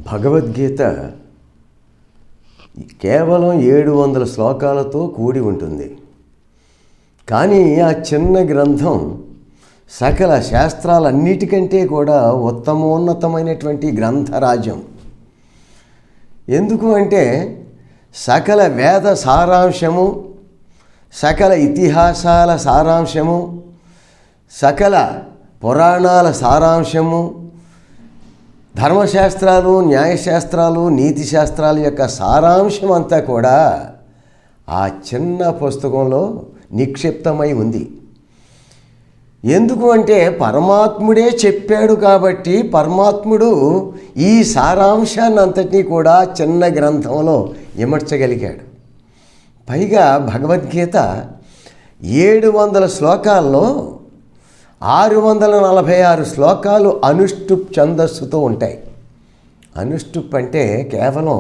భగవద్గీత కేవలం 700 శ్లోకాలతో కూడి ఉంటుంది. కానీ ఆ చిన్న గ్రంథం సకల శాస్త్రాలన్నిటికంటే కూడా ఉత్తమోన్నతమైనటువంటి గ్రంథరాజ్యం. ఎందుకు అంటే సకల వేద సారాంశము, సకల ఇతిహాసాల సారాంశము, సకల పురాణాల సారాంశము, ధర్మశాస్త్రాలు, న్యాయశాస్త్రాలు, నీతి శాస్త్రాల యొక్క సారాంశం అంతా కూడా ఆ చిన్న పుస్తకంలో నిక్షిప్తమై ఉంది. ఎందుకు అంటే పరమాత్ముడే చెప్పాడు కాబట్టి పరమాత్ముడు ఈ సారాంశాన్ని అంతటినీ కూడా చిన్న గ్రంథంలో ఇమర్చగలిగాడు. పైగా భగవద్గీత 700 శ్లోకాల్లో 646 శ్లోకాలు అనుష్టుప్ ఛందస్సుతో ఉంటాయి. అనుష్టుప్ అంటే కేవలం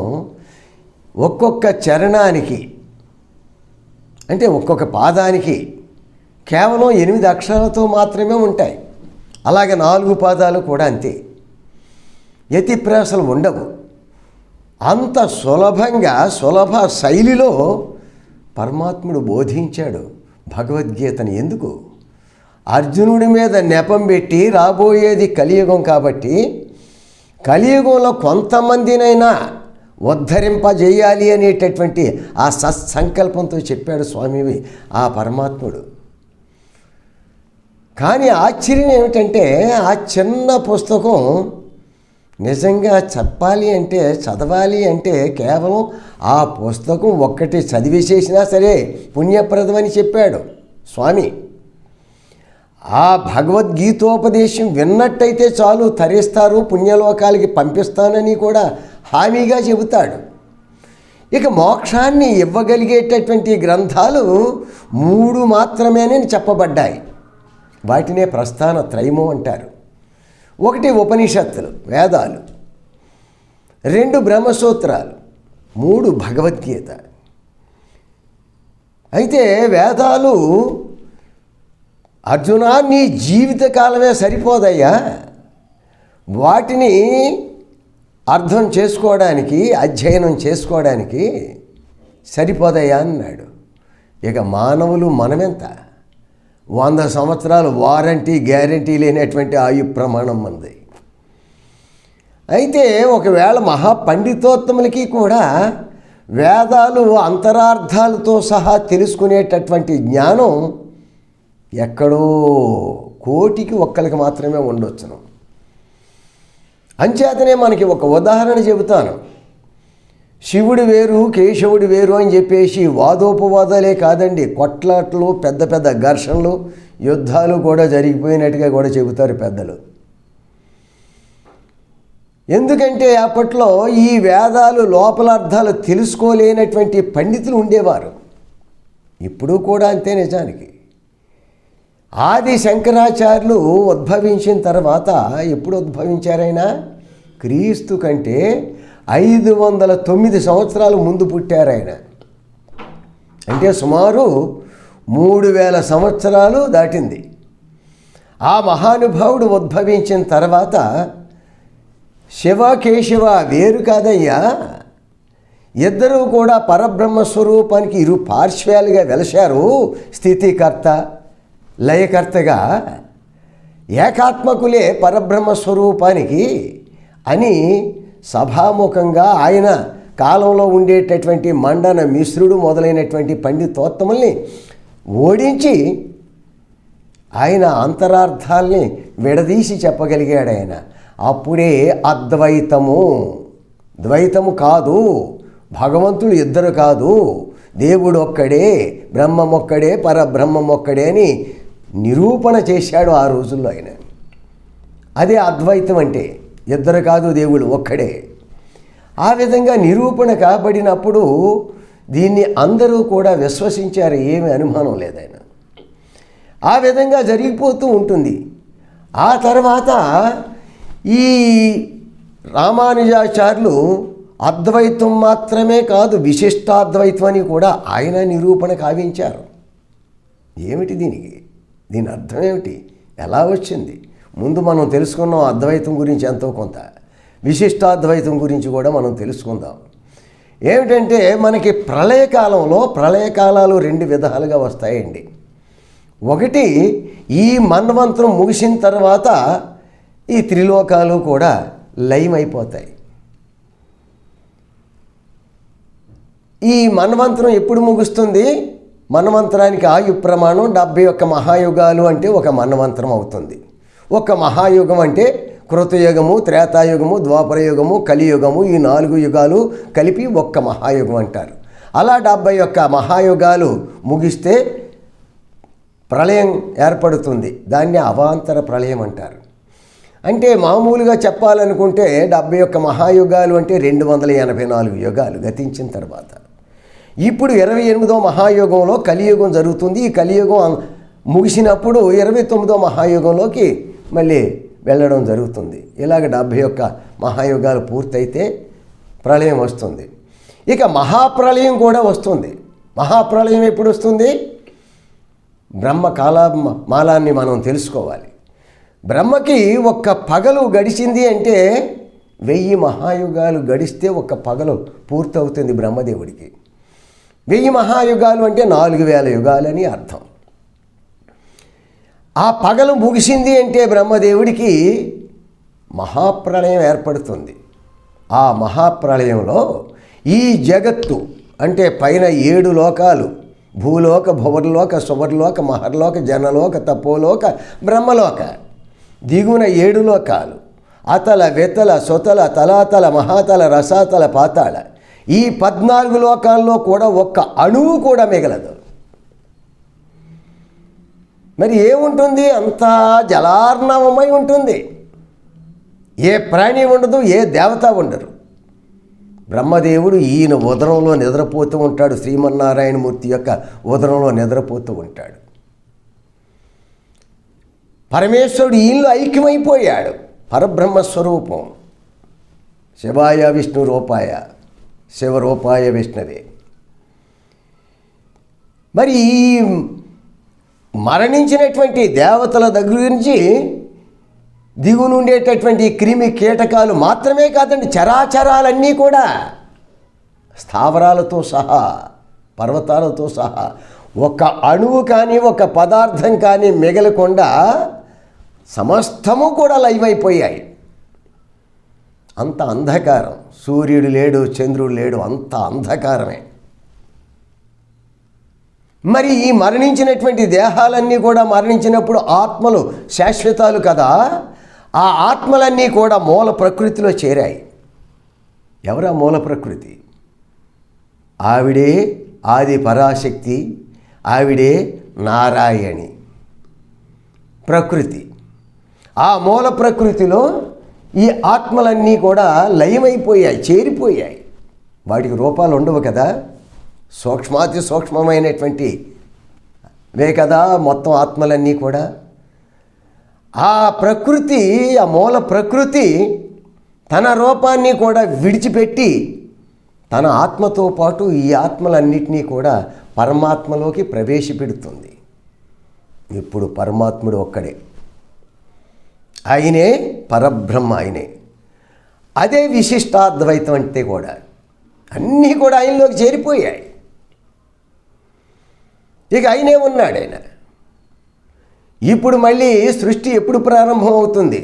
ఒక్కొక్క చరణానికి అంటే ఒక్కొక్క పాదానికి కేవలం 8 అక్షరాలతో మాత్రమే ఉంటాయి. అలాగే 4 పాదాలు కూడా అంతే, యతిప్రాసలు ఉండవు. అంత సులభంగా సులభ శైలిలో పరమాత్ముడు బోధించాడు భగవద్గీతని. ఎందుకు? అర్జునుడి మీద నెపం పెట్టి రాబోయేది కలియుగం కాబట్టి కలియుగంలో కొంతమందినైనా ఉద్ధరింపజేయాలి అనేటటువంటి ఆ సత్సంకల్పంతో చెప్పాడు స్వామి ఆ పరమాత్ముడు. కానీ ఆశ్చర్యం ఏమిటంటే ఆ చిన్న పుస్తకం నిజంగా చెప్పాలి అంటే చదవాలి అంటే కేవలం ఆ పుస్తకం ఒక్కటి చదివేసేసినా సరే పుణ్యప్రదమని చెప్పాడు స్వామి. ఆ భగవద్గీతోపదేశం విన్నట్టయితే చాలు తరిస్తారు, పుణ్యలోకాలకి పంపిస్తానని కూడా హామీగా చెబుతాడు. ఇక మోక్షాన్ని ఇవ్వగలిగేటటువంటి గ్రంథాలు 3 మాత్రమేనని చెప్పబడ్డాయి. వాటినే ప్రస్థాన త్రయము అంటారు. 1 ఉపనిషత్తులు వేదాలు, 2 బ్రహ్మసూత్రాలు, 3 భగవద్గీత. అయితే వేదాలు అర్జున నీ జీవితకాలమే సరిపోదయ్యా, వాటిని అర్థం చేసుకోవడానికి అధ్యయనం చేసుకోవడానికి సరిపోదయ్యా అన్నాడు. ఇక మానవులు మనమెంత? 100 సంవత్సరాలు వారంటీ గ్యారంటీ లేనటువంటి ఆయు ప్రమాణం మనది. అయితే ఒకవేళ మహాపండితోత్తములకి కూడా వేదాలు అంతరార్థాలతో సహా తెలుసుకునేటటువంటి జ్ఞానం ఎక్కడో 1,000,000కి ఒక్కరికి మాత్రమే ఉండొచ్చును. అంచేతనే మనకి ఒక ఉదాహరణ చెబుతాను. శివుడు వేరు కేశవుడు వేరు అని చెప్పేసి వాదోపవాదాలే కాదండి, కొట్లాట్లు, పెద్ద పెద్ద ఘర్షణలు, యుద్ధాలు కూడా జరిగిపోయినట్టుగా కూడా చెబుతారు పెద్దలు. ఎందుకంటే అప్పట్లో ఈ వేదాలు లోపల అర్థాలు తెలుసుకోలేనటువంటి పండితులు ఉండేవారు. ఇప్పుడు కూడా అంతే. నిజానికి ఆది శంకరాచార్యులు ఉద్భవించిన తర్వాత ఎప్పుడు ఉద్భవించారైనా క్రీస్తు కంటే 509 సంవత్సరాలు ముందు పుట్టారాయన. అంటే సుమారు 3000 సంవత్సరాలు దాటింది. ఆ మహానుభావుడు ఉద్భవించిన తర్వాత శివ కేశవ వేరు కాదయ్యా, ఇద్దరూ కూడా పరబ్రహ్మస్వరూపానికి 2 పార్శ్వాలుగా వెలశారు. స్థితికర్త లయకర్తగా ఏకాత్మకులే పరబ్రహ్మస్వరూపానికి అని సభాముఖంగా ఆయన కాలంలో ఉండేటటువంటి మండన మిశ్రుడు మొదలైనటువంటి పండితోత్తముల్ని ఓడించి ఆయన అంతరార్థాల్ని విడదీసి చెప్పగలిగాడు ఆయన. అప్పుడే అద్వైతము, ద్వైతము కాదు, భగవంతుడు ఇద్దరు కాదు, దేవుడు ఒక్కడే, బ్రహ్మం ఒక్కడే, పరబ్రహ్మం ఒక్కడే అని నిరూపణ చేశాడు ఆ రోజుల్లో ఆయన. అదే అద్వైతం అంటే, ఇద్దరు కాదు దేవుడు ఒక్కడే. ఆ విధంగా నిరూపణ కాబడినప్పుడు దీన్ని అందరూ కూడా విశ్వసించారు, ఏమీ అనుమానం లేదాయన. ఆ విధంగా జరిగిపోతూ ఉంటుంది. ఆ తర్వాత ఈ రామానుజాచార్యులు అద్వైతం మాత్రమే కాదు విశిష్టాద్వైతం అని కూడా ఆయన నిరూపణ కావించారు. ఏమిటి దీని అర్థం ఏమిటి, ఎలా వచ్చింది? ముందు మనం తెలుసుకున్నాం అద్వైతం గురించి ఎంతో కొంత. విశిష్టాద్వైతం గురించి కూడా మనం తెలుసుకుందాం. ఏమిటంటే మనకి ప్రళయకాలాలు 2 విధాలుగా వస్తాయండి. ఒకటి, ఈ మన్వంతరం ముగిసిన తర్వాత ఈ త్రిలోకాలు కూడా లయమైపోతాయి. ఈ మన్వంతరం ఎప్పుడు ముగుస్తుంది? మన్వంతరానికి ఆయు ప్రమాణం 71 మహాయుగాలు అంటే ఒక మన్వంతరం అవుతుంది. ఒక మహాయుగం అంటే కృతయుగము, త్రేతాయుగము, ద్వాపరయుగము, కలియుగము, ఈ 4 యుగాలు కలిపి ఒక్క మహాయుగం అంటారు. అలా 71 మహాయుగాలు ముగిస్తే ప్రళయం ఏర్పడుతుంది. దాన్ని అవాంతర ప్రళయం అంటారు. అంటే మామూలుగా చెప్పాలనుకుంటే 71 మహాయుగాలు అంటే 284 యుగాలు గతించిన తర్వాత ఇప్పుడు 28వ మహాయుగంలో కలియుగం జరుగుతుంది. ఈ కలియుగం ముగిసినప్పుడు 29వ మహాయుగంలోకి మళ్ళీ వెళ్ళడం జరుగుతుంది. ఇలాగ 71 మహాయుగాలు పూర్తయితే ప్రళయం వస్తుంది. ఇక మహాప్రళయం కూడా వస్తుంది. మహాప్రళయం ఎప్పుడు వస్తుంది? మాలాన్ని మనం తెలుసుకోవాలి. బ్రహ్మకి ఒక్క పగలు గడిచింది అంటే 1000 మహాయుగాలు గడిస్తే ఒక్క పగలు పూర్తవుతుంది బ్రహ్మదేవుడికి. 1000 మహాయుగాలు అంటే 4000 యుగాలని అర్థం. ఆ పగలు ముగిసింది అంటే బ్రహ్మదేవుడికి మహాప్రళయం ఏర్పడుతుంది. ఆ మహాప్రళయంలో ఈ జగత్తు అంటే పైన 7 లోకాలు, భూలోక, భువర్లోక, సువర్లోక, మహర్లోక, జనలోక, తపోలోక, బ్రహ్మలోక, దిగున 7 లోకాలు, అతల, వెతల, సొతల, తలాతల, మహాతల, రసాతల, పాతాళ, ఈ 14 లోకాల్లో కూడా ఒక్క అణువు కూడా మిగలదు. మరి ఏముంటుంది? అంతా జలార్ణవమై ఉంటుంది. ఏ ప్రాణి ఉండదు, ఏ దేవత ఉండరు. బ్రహ్మదేవుడు ఈయన ఉదరంలో నిద్రపోతూ ఉంటాడు. శ్రీమన్నారాయణమూర్తి యొక్క ఉదరంలో నిద్రపోతూ ఉంటాడు. పరమేశ్వరుడు ఈయనలో ఐక్యమైపోయాడు. పరబ్రహ్మస్వరూపం. శివాయ విష్ణు రూపాయ, శివరూపాయ విష్ణువే. మరి ఈ మరణించినటువంటి దేవతల దగ్గర నుంచి దిగునుండేటటువంటి క్రిమి కీటకాలు మాత్రమే కాదండి, చరాచరాలన్నీ కూడా స్థావరాలతో సహా, పర్వతాలతో సహా ఒక అణువు కానీ ఒక పదార్థం కానీ మిగలకుండా సమస్తము కూడా లయమైపోయాయి. అంత అంధకారం. సూర్యుడు లేడు, చంద్రుడు లేడు, అంత అంధకారమే. మరి ఈ మరణించినటువంటి దేహాలన్నీ కూడా మరణించినప్పుడు ఆత్మలు శాశ్వతాలు కదా. ఆ ఆత్మలన్నీ కూడా మూల ప్రకృతిలో చేరాయి. ఎవరా మూల ప్రకృతి? ఆవిడే ఆది పరాశక్తి, ఆవిడే నారాయణి ప్రకృతి. ఆ మూల ప్రకృతిలో ఈ ఆత్మలన్నీ కూడా లయమైపోయాయి, చేరిపోయాయి. వాటికి రూపాలు ఉండవు కదా. సూక్ష్మాతి సూక్ష్మమైనటువంటి వే కదా మొత్తం ఆత్మలన్నీ కూడా. ఆ ప్రకృతి, ఆ మూల ప్రకృతి తన రూపాన్ని కూడా విడిచిపెట్టి తన ఆత్మతో పాటు ఈ ఆత్మలన్నిటినీ కూడా పరమాత్మలోకి ప్రవేశపెడుతుంది. ఇప్పుడు పరమాత్ముడు ఒక్కడే, ఆయనే పరబ్రహ్మ, ఆయనే. అదే విశిష్టాద్వైతం అంటే కూడా అన్నీ కూడా ఆయనలోకి చేరిపోయాయి. ఇక ఆయనే ఉన్నాడు. ఆయన ఇప్పుడు మళ్ళీ సృష్టి ఎప్పుడు ప్రారంభం అవుతుంది?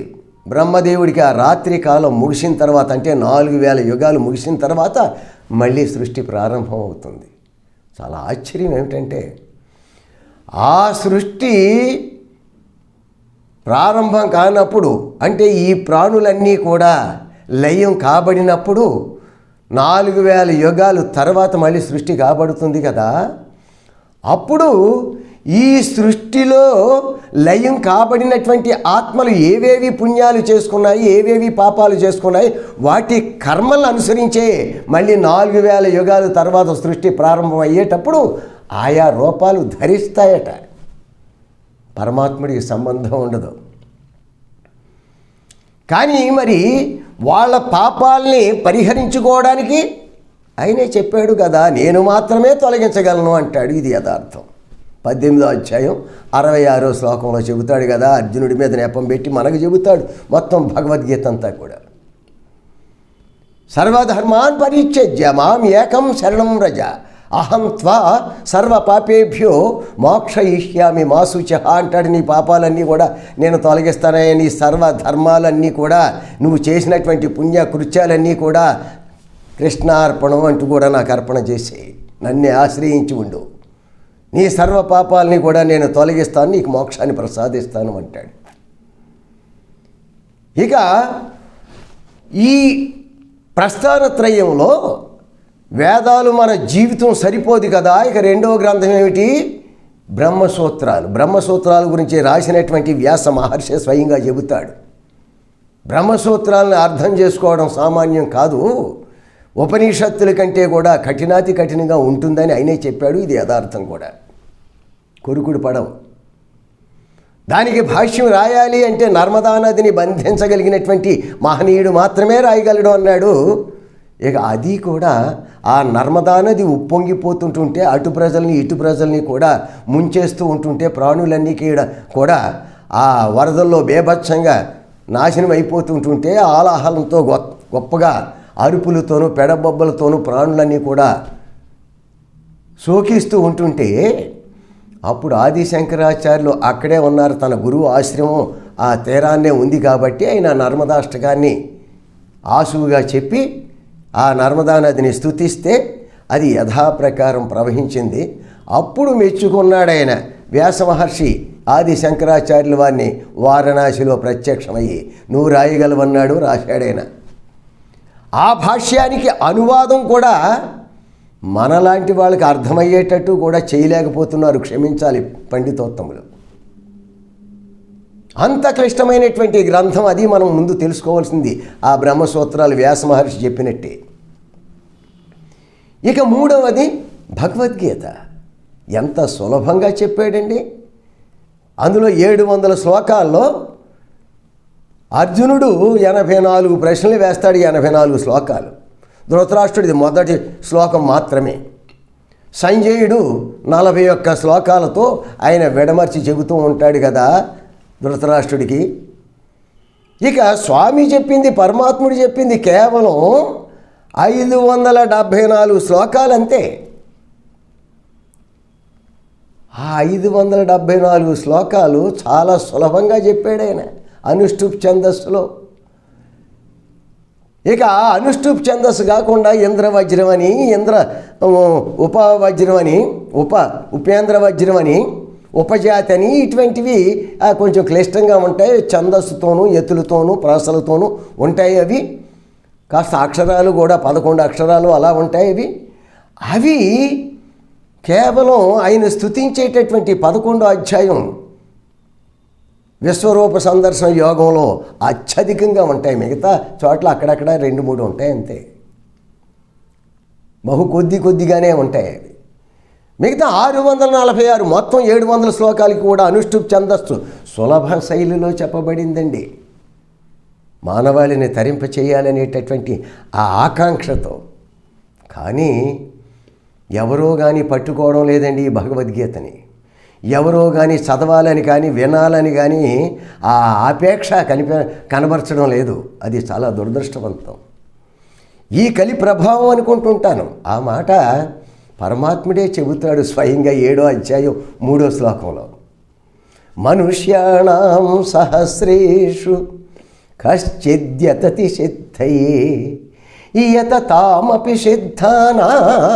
బ్రహ్మదేవుడికి ఆ రాత్రి కాలం ముగిసిన తర్వాత, అంటే 4000 యుగాలు ముగిసిన తర్వాత మళ్ళీ సృష్టి ప్రారంభం అవుతుంది. చాలా ఆశ్చర్యం ఏమిటంటే, ఆ సృష్టి ప్రారంభం కానప్పుడు, అంటే ఈ ప్రాణులన్నీ కూడా లయం కాబడినప్పుడు 4000 యుగాలు తర్వాత మళ్ళీ సృష్టి కాబడుతుంది కదా. అప్పుడు ఈ సృష్టిలో లయం కాబడినటువంటి ఆత్మలు ఏవేవి పుణ్యాలు చేసుకున్నాయి, ఏవేవి పాపాలు చేసుకున్నాయి, వాటి కర్మలను అనుసరించే మళ్ళీ 4000 యుగాలు తర్వాత సృష్టి ప్రారంభం అయ్యేటప్పుడు ఆయా రూపాలు ధరిస్తాయట. పరమాత్ముడికి సంబంధం ఉండదు. కానీ మరి వాళ్ళ పాపాలని పరిహరించుకోవడానికి ఆయనే చెప్పాడు కదా, నేను మాత్రమే తొలగించగలను అంటాడు. ఇది యథార్థం. 18వ అధ్యాయం 66వ శ్లోకంలో చెబుతాడు కదా. అర్జునుడి మీద నెపం పెట్టి మనకు చెబుతాడు మొత్తం భగవద్గీత అంతా కూడా. సర్వధర్మాన్ పరిత్యజ్య మాం ఏకం శరణం వ్రజ అహం త్వా సర్వ పాపేభ్యో మోక్షయిష్యామి మా శుచః అంటాడు. నీ పాపాలన్నీ కూడా నేను తొలగిస్తానయ్యా, నీ సర్వధర్మాలన్నీ కూడా నువ్వు చేసినటువంటి పుణ్య కృత్యాలన్నీ కూడా కృష్ణార్పణం అంటూ కూడా నాకు అర్పణ చేసి నన్నే ఆశ్రయించి ఉండు, నీ సర్వ పాపాలని కూడా నేను తొలగిస్తాను, నీకు మోక్షాన్ని ప్రసాదిస్తాను అంటాడు. ఇక ఈ ప్రస్థానత్రయంలో వేదాలు మన జీవితం సరిపోదు కదా. ఇక రెండవ గ్రంథం ఏమిటి? బ్రహ్మసూత్రాలు. బ్రహ్మసూత్రాల గురించి రాసినటువంటి వ్యాస మహర్షి స్వయంగా చెబుతాడు. బ్రహ్మసూత్రాలను అర్థం చేసుకోవడం సామాన్యం కాదు, ఉపనిషత్తుల కంటే కూడా కఠినాతి కఠినంగా ఉంటుందని ఆయనే చెప్పాడు. ఇది యథార్థం కూడా, కొరుకుడు పడవు. దానికి భాష్యం రాయాలి అంటే నర్మదా నదిని బంధించగలిగినటువంటి మహనీయుడు మాత్రమే రాయగలడు అన్నాడు. ఇక అది కూడా ఆ నర్మదా నది ఉప్పొంగిపోతుంటుంటే అటు ప్రజల్ని ఇటు ప్రజల్ని కూడా ముంచేస్తూ ఉంటుంటే ప్రాణులన్నీ కూడా ఆ వరదల్లో బేభత్సంగా నాశనం అయిపోతుంటుంటే ఆలాహలంతో గొప్పగా అరుపులతోనూ పెడబొబ్బలతోనూ ప్రాణులన్నీ కూడా శోకిస్తూ ఉంటుంటే అప్పుడు ఆది శంకరాచార్యులు అక్కడే ఉన్నారు. తన గురువు ఆశ్రమం ఆ తీరాన్నే ఉంది కాబట్టి ఆయన నర్మదాష్టకాన్ని ఆసువుగా చెప్పి ఆ నర్మదా నదిని స్తుతిస్తే అది యథాప్రకారం ప్రవహించింది. అప్పుడు మెచ్చుకున్నాడు ఆయన వ్యాస మహర్షి ఆది శంకరాచార్యుల వారిని వారణాసిలో ప్రత్యక్షమయ్యి నువ్వు రాయగలవన్నాడు, రాశాడైన. ఆ భాష్యానికి అనువాదం కూడా మనలాంటి వాళ్ళకి అర్థమయ్యేటట్టు కూడా చేయలేకపోతున్నారు, క్షమించాలి పండితోత్తములు. అంత క్లిష్టమైనటువంటి గ్రంథం అది. మనం ముందు తెలుసుకోవాల్సింది ఆ బ్రహ్మసూత్రాలు వ్యాస మహర్షి చెప్పినట్టే. ఇక మూడవది భగవద్గీత. ఎంత సులభంగా చెప్పాడండి. అందులో 700 శ్లోకాల్లో అర్జునుడు 84 ప్రశ్నలు వేస్తాడు. 84 శ్లోకాలు. ధృతరాష్ట్రుడిది మొదటి శ్లోకం మాత్రమే. సంజయుడు 41 శ్లోకాలతో ఆయన విడమర్చి చెబుతూ ఉంటాడు కదా ధృతరాష్ట్రుడికి. ఇక స్వామి చెప్పింది, పరమాత్ముడు చెప్పింది కేవలం 574 శ్లోకాలంతే. ఆ 574 శ్లోకాలు చాలా సులభంగా చెప్పాడు ఆయన అనుష్ఠుప్ ఛందస్సులో. ఇక అనుష్ఠుప్ ఛందస్సు కాకుండా ఇంద్రవజ్రం అని, ఉపవజ్రం అని, ఉపేంద్ర వజ్రం అని, ఉపజాతి అని, ఇటువంటివి కొంచెం క్లిష్టంగా ఉంటాయి. ఛందస్సుతోనూ ఎత్తులతోనూ ప్రాసలతోనూ ఉంటాయి. అవి కాస్త అక్షరాలు కూడా 11 అక్షరాలు అలా ఉంటాయి. అవి కేవలం ఆయన స్తుతించేటటువంటి 11వ అధ్యాయం విశ్వరూప సందర్శన యోగంలో అత్యధికంగా ఉంటాయి. మిగతా చోట్ల అక్కడక్కడ 2-3 ఉంటాయి అంతే, బహు కొద్దిగానే ఉంటాయి అవి. మిగతా 646 మొత్తం 700 శ్లోకాలకి కూడా అనుష్ఠుప్ ఛందస్సు సులభ శైలిలో చెప్పబడిందండి. మానవాళిని తరింప చేయాలనేటటువంటి ఆ ఆకాంక్షతో. కానీ ఎవరో కానీ పట్టుకోవడం లేదండి ఈ భగవద్గీతని. ఎవరో కానీ చదవాలని కానీ వినాలని కానీ ఆ ఆపేక్ష కనబరచడం లేదు. అది చాలా దురదృష్టవంతం. ఈ కలి ప్రభావం అనుకుంటుంటాను. ఆ మాట పరమాత్ముడే చెబుతాడు స్వయంగా 7వ అధ్యాయం 3వ శ్లోకంలో. మనుష్యాణం సహస్రేషు కశ్చిద్యతతి సిద్ధయే యతతామపి సిద్ధానాం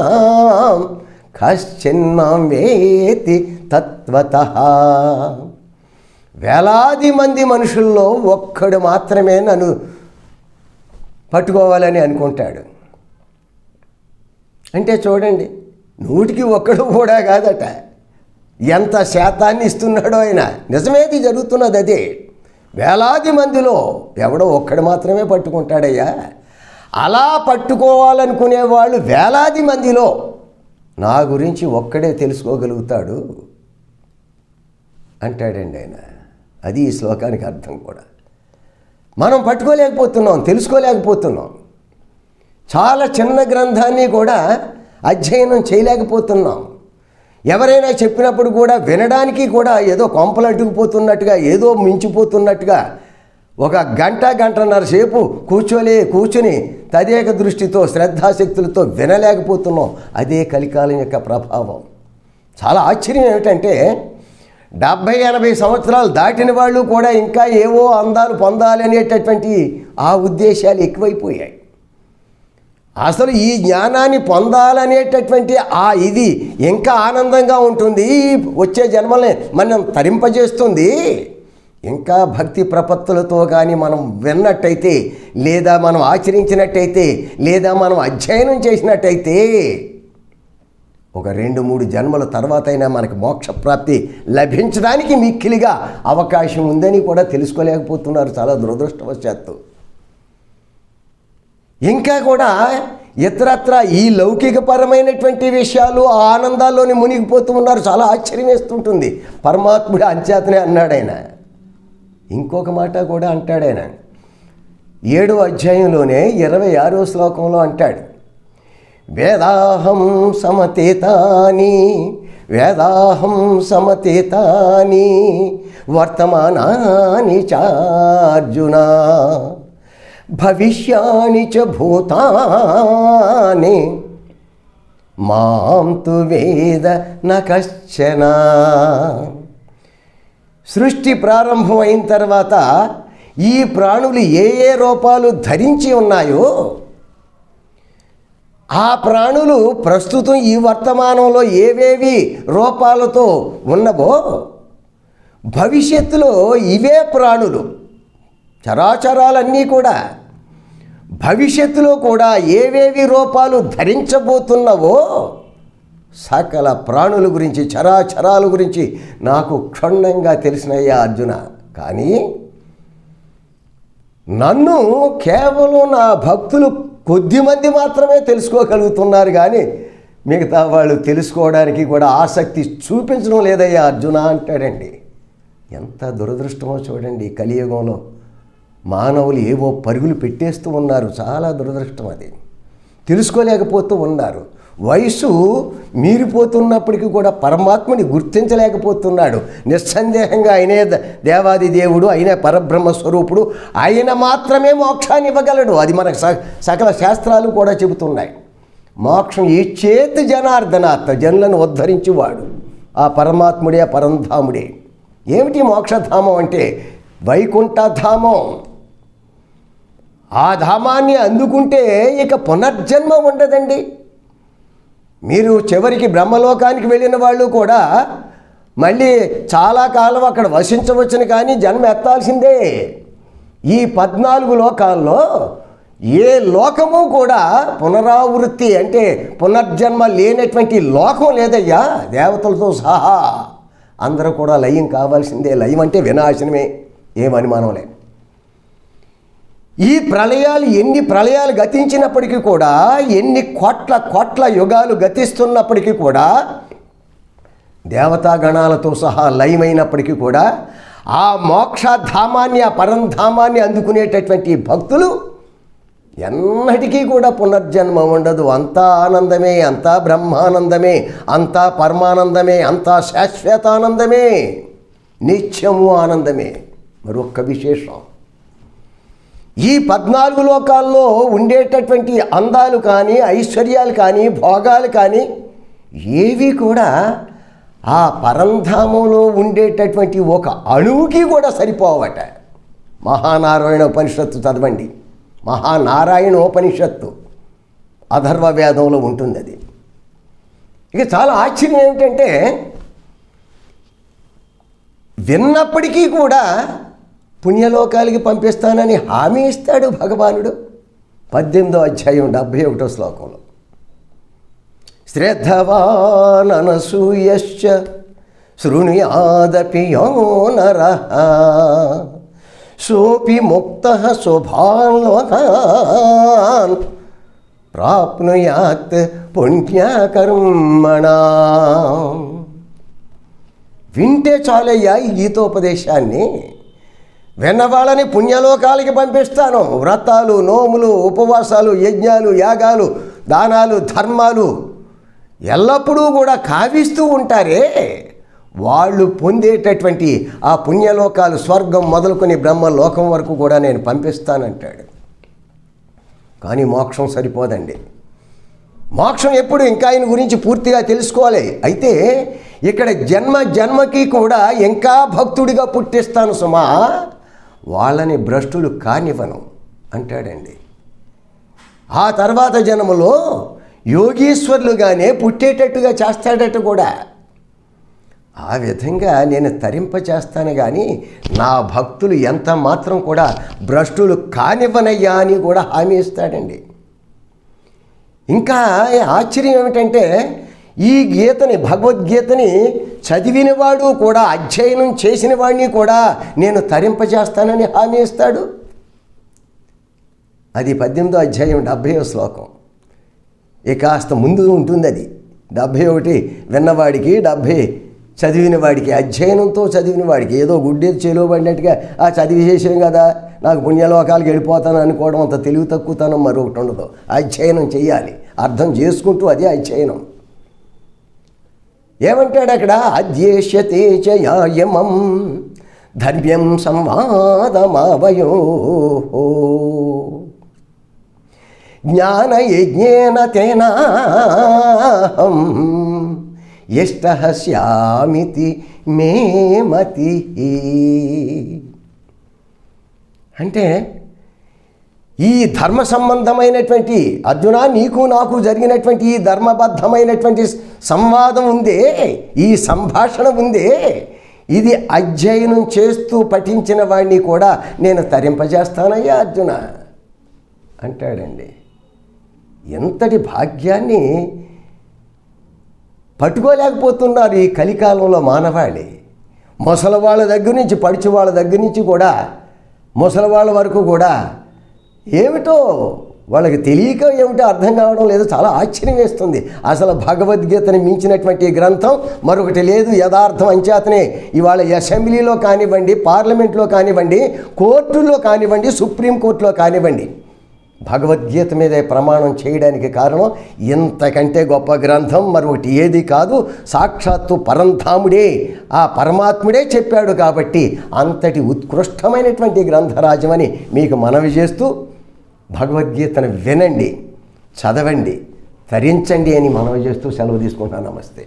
కశ్చిన్మాం వేతి తత్వతః. వేలాది మంది మనుషుల్లో ఒక్కడు మాత్రమే నన్ను పట్టుకోవాలని అనుకుంటాడు. అంటే చూడండి, 100కి 1 కూడా కాదట. ఎంత శాతాన్ని ఇస్తున్నాడో ఆయన. నిజమేది జరుగుతున్నది అదే. వేలాది మందిలో ఎవడో ఒక్కడు మాత్రమే పట్టుకుంటాడయ్యా. అలా పట్టుకోవాలనుకునే వాళ్ళు వేలాది మందిలో నా గురించి ఒక్కడే తెలుసుకోగలుగుతాడు అంటాడండి ఆయన. అది ఈ శ్లోకానికి అర్థం కూడా. మనం పట్టుకోలేకపోతున్నాం, తెలుసుకోలేకపోతున్నాం. చాలా చిన్న గ్రంథాన్ని కూడా అధ్యయనం చేయలేకపోతున్నాం. ఎవరైనా చెప్పినప్పుడు కూడా వినడానికి కూడా ఏదో కొంపలు అడ్డుకుపోతున్నట్టుగా, ఏదో మించిపోతున్నట్టుగా ఒక గంటన్నర సేపు కూర్చుని తదేక దృష్టితో శ్రద్ధాశక్తులతో వినలేకపోతున్నాం. అదే కలికాలం యొక్క ప్రభావం. చాలా ఆశ్చర్యం ఏమిటంటే 70-80 సంవత్సరాలు దాటిన వాళ్ళు కూడా ఇంకా ఏవో అందాలు పొందాలి అనేటటువంటి ఆ ఉద్దేశాలు ఎక్కువైపోయాయి. అసలు ఈ జ్ఞానాన్ని పొందాలనేటటువంటి ఇది ఇంకా ఆనందంగా ఉంటుంది, వచ్చే జన్మల్ని మనం తరింపజేస్తుంది. ఇంకా భక్తి ప్రపత్తులతో కానీ మనం విన్నట్టయితే, లేదా మనం ఆచరించినట్టయితే, లేదా మనం అధ్యయనం చేసినట్టయితే ఒక 2-3 జన్మల తర్వాత అయినా మనకు మోక్షప్రాప్తి లభించడానికి మిక్కిలిగా అవకాశం ఉందని కూడా తెలుసుకోలేకపోతున్నారు చాలా దురదృష్టవశాత్తు. ఇంకా కూడా ఇతరత్ర ఈ లౌకికపరమైనటువంటి విషయాలు ఆ ఆనందాల్లోని మునిగిపోతూ ఉన్నారు. చాలా ఆశ్చర్యం వేస్తుంటుంది. పరమాత్ముడు అంచేతనే అన్నాడు ఆయన. ఇంకొక మాట కూడా అంటాడు ఆయన 7వ అధ్యాయంలోనే 26వ శ్లోకంలో అంటాడు, వేదాహం సమతేతాని వర్తమానాని చార్జున భవిష్యాని చ భూతాని మాం తు వేద న కశ్చన. సృష్టి ప్రారంభం అయిన తర్వాత ఈ ప్రాణులు ఏ రూపాలు ధరించి ఉన్నాయో ఆ ప్రాణులు ప్రస్తుతం ఈ వర్తమానంలో ఏవేవి రూపాలతో ఉన్నవో భవిష్యత్తులో ఇవే ప్రాణులు చరాచరాలన్నీ కూడా భవిష్యత్తులో కూడా ఏవేవి రూపాలు ధరించబోతున్నవో సకల ప్రాణుల గురించి చరాచరాల గురించి నాకు క్షుణ్ణంగా తెలిసినయ్యా అర్జున. కానీ నన్ను కేవలం నా భక్తులు కొద్దిమంది మాత్రమే తెలుసుకోగలుగుతున్నారు, కానీ మిగతా వాళ్ళు తెలుసుకోవడానికి కూడా ఆసక్తి చూపించడం లేదయ్యా అర్జున అంటాడండి. ఎంత దురదృష్టమో చూడండి. కలియుగంలో మానవులు ఏవో పరుగులు పెట్టేస్తూ ఉన్నారు. చాలా దురదృష్టం అది. తెలుసుకోలేకపోతూ ఉన్నారు. వయసు మీరిపోతున్నప్పటికీ కూడా పరమాత్మని గుర్తించలేకపోతున్నాడు. నిస్సందేహంగా ఆయనే దేవాది దేవుడు, ఆయనే పరబ్రహ్మ స్వరూపుడు, ఆయన మాత్రమే మోక్షాన్ని ఇవ్వగలడు. అది మనకు సకల శాస్త్రాలు కూడా చెబుతున్నాయి. మోక్షం ఇచ్చేతి జనార్దనాథ్, జనులను ఉద్ధరించేవాడు ఆ పరమాత్ముడే, పరంధాముడే. ఏమిటి మోక్షధామం అంటే వైకుంఠధామం. ఆ ధామాన్ని అందుకుంటే ఇక పునర్జన్మ ఉండదండి. మీరు చివరికి బ్రహ్మలోకానికి వెళ్ళిన వాళ్ళు కూడా మళ్ళీ చాలా కాలం అక్కడ వసించవచ్చును, కానీ జన్మ ఎత్తాల్సిందే. ఈ 14 లోకాల్లో ఏ లోకము కూడా పునరావృత్తి అంటే పునర్జన్మ లేనటువంటి లోకం లేదయ్యా. దేవతలతో సహా అందరూ కూడా లయం కావాల్సిందే. లయం అంటే వినాశనమే, ఏమనుమానం లేదు. ఈ ప్రళయాలు ఎన్ని ప్రళయాలు గతించినప్పటికీ కూడా, ఎన్ని కోట్ల యుగాలు గతిస్తున్నప్పటికీ కూడా, దేవతాగణాలతో సహా లయమైనప్పటికీ కూడా ఆ మోక్షధామాన్ని, ఆ పరంధామాన్ని అందుకునేటటువంటి భక్తులు ఎన్నటికీ కూడా పునర్జన్మ ఉండదు. అంతా ఆనందమే, అంతా బ్రహ్మానందమే, అంతా పరమానందమే, అంతా శాశ్వతానందమే, నిత్యము ఆనందమే. మరొక్క విశేషం, ఈ 14 లోకాల్లో ఉండేటటువంటి అందాలు కానీ, ఐశ్వర్యాలు కానీ, భోగాలు కానీ ఏవి కూడా ఆ పరంధామంలో ఉండేటటువంటి ఒక అణువుకి కూడా సరిపోవట. మహానారాయణ ఉపనిషత్తు చదవండి. మహానారాయణోపనిషత్తు అథర్వ వేదంలో ఉంటుంది అది. ఇక చాలా ఆశ్చర్యం ఏమిటంటే, విన్నప్పటికీ కూడా పుణ్యలోకాలకి పంపిస్తానని హామీ ఇస్తాడు భగవానుడు. 18వ అధ్యాయం 71వ శ్లోకంలో, శ్రద్ధవాననసూయశ్చ శృణుయాదపి యో నరః సోపి ముక్తః శుభాన్ లోకాన్ ప్రాప్నుయాత్ పుణ్యకర్మణాం. వింటే చాలయ్యా ఈ గీతోపదేశాన్ని. విన్నవాళ్ళని పుణ్యలోకాలకి పంపిస్తాను. వ్రతాలు, నోములు, ఉపవాసాలు, యజ్ఞాలు, యాగాలు, దానాలు, ధర్మాలు ఎల్లప్పుడూ కూడా కావిస్తూ ఉంటారే, వాళ్ళు పొందేటటువంటి ఆ పుణ్యలోకాలు స్వర్గం మొదలుకొని బ్రహ్మలోకం వరకు కూడా నేను పంపిస్తానంటాడు. కానీ మోక్షం సరిపోదండి. మోక్షం ఎప్పుడు ఇంకా ఆయన గురించి పూర్తిగా తెలుసుకోవాలి. అయితే ఇక్కడ జన్మకి కూడా ఇంకా భక్తుడిగా పుట్టిస్తాను సుమా, వాళ్ళని భ్రష్టులు కానివ్వను అంటాడండి. ఆ తర్వాత జన్మలో యోగీశ్వరులుగానే పుట్టేటట్టుగా చేస్తాడట కూడా. ఆ విధంగా నేను తరింపచేస్తాను, కానీ నా భక్తులు ఎంత మాత్రం కూడా భ్రష్టులు కానివ్వనయ్యా అని కూడా హామీ ఇస్తాడండి. ఇంకా ఆశ్చర్యం ఏమిటంటే, ఈ గీతని, భగవద్గీతని చదివినవాడు కూడా, అధ్యయనం చేసిన వాడిని కూడా నేను తరింపజేస్తానని హామీ ఇస్తాడు. అది 18వ అధ్యాయం 70వ శ్లోకం. ఇక కాస్త ముందు ఉంటుంది అది. 71 విన్నవాడికి, 70 చదివిన వాడికి, అధ్యయనంతో చదివిన వాడికి. ఏదో గుడ్డేది చేలో పడినట్టుగా ఆ చదివి చేసాం కదా నాకు పుణ్యలోకాలకు వెళ్ళిపోతాను అనుకోవడం అంత తెలివి తక్కువతనం మరొకటి ఉండదు. అధ్యయనం చెయ్యాలి, అర్థం చేసుకుంటూ, అదే అధ్యయనం. ఏమంటాడు అక్కడ? అధ్యేష్యతే చయమం ధర్మ్యం సంవాదమావయో జ్ఞానయజ్ఞేన తేనాహం యష్టహస్యామితి మే మతి. అంటే ఈ ధర్మ సంబంధమైనటువంటి అర్జున, నీకు నాకు జరిగినటువంటి ఈ ధర్మబద్ధమైనటువంటి సంవాదం ఉందే, ఈ సంభాషణ ఉందే, ఇది అధ్యయనం చేస్తూ పఠించిన వాడిని కూడా నేను తరింపజేస్తానయ్యా అర్జున అంటాడండి. ఎంతటి భాగ్యాన్ని పట్టుకోలేకపోతున్నారు ఈ కలికాలంలో మానవాళి. ముసలి వాళ్ళ దగ్గర నుంచి, పడిచి వాళ్ళ దగ్గర నుంచి కూడా, ముసలి వాళ్ళ వరకు కూడా ఏమిటో వాళ్ళకి తెలియక ఏమిటో అర్థం కావడం లేదు. చాలా ఆశ్చర్యం వేస్తుంది. అసలు భగవద్గీతని మించినటువంటి గ్రంథం మరొకటి లేదు. యథార్థం అంచేతనే ఇవాళ అసెంబ్లీలో కానివ్వండి, పార్లమెంట్లో కానివ్వండి, కోర్టుల్లో కానివ్వండి, సుప్రీంకోర్టులో కానివ్వండి, భగవద్గీత మీదే ప్రమాణం చేయడానికి కారణం ఇంతకంటే గొప్ప గ్రంథం మరొకటి ఏది కాదు. సాక్షాత్తు పరంధాముడే, ఆ పరమాత్ముడే చెప్పాడు కాబట్టి అంతటి ఉత్కృష్టమైనటువంటి గ్రంథరాజమని మీకు మనవి చేస్తూ, భగవద్గీతను వినండి, చదవండి, తరించండి అని మనవి చేస్తూ సెలవు తీసుకుంటాను. నమస్తే.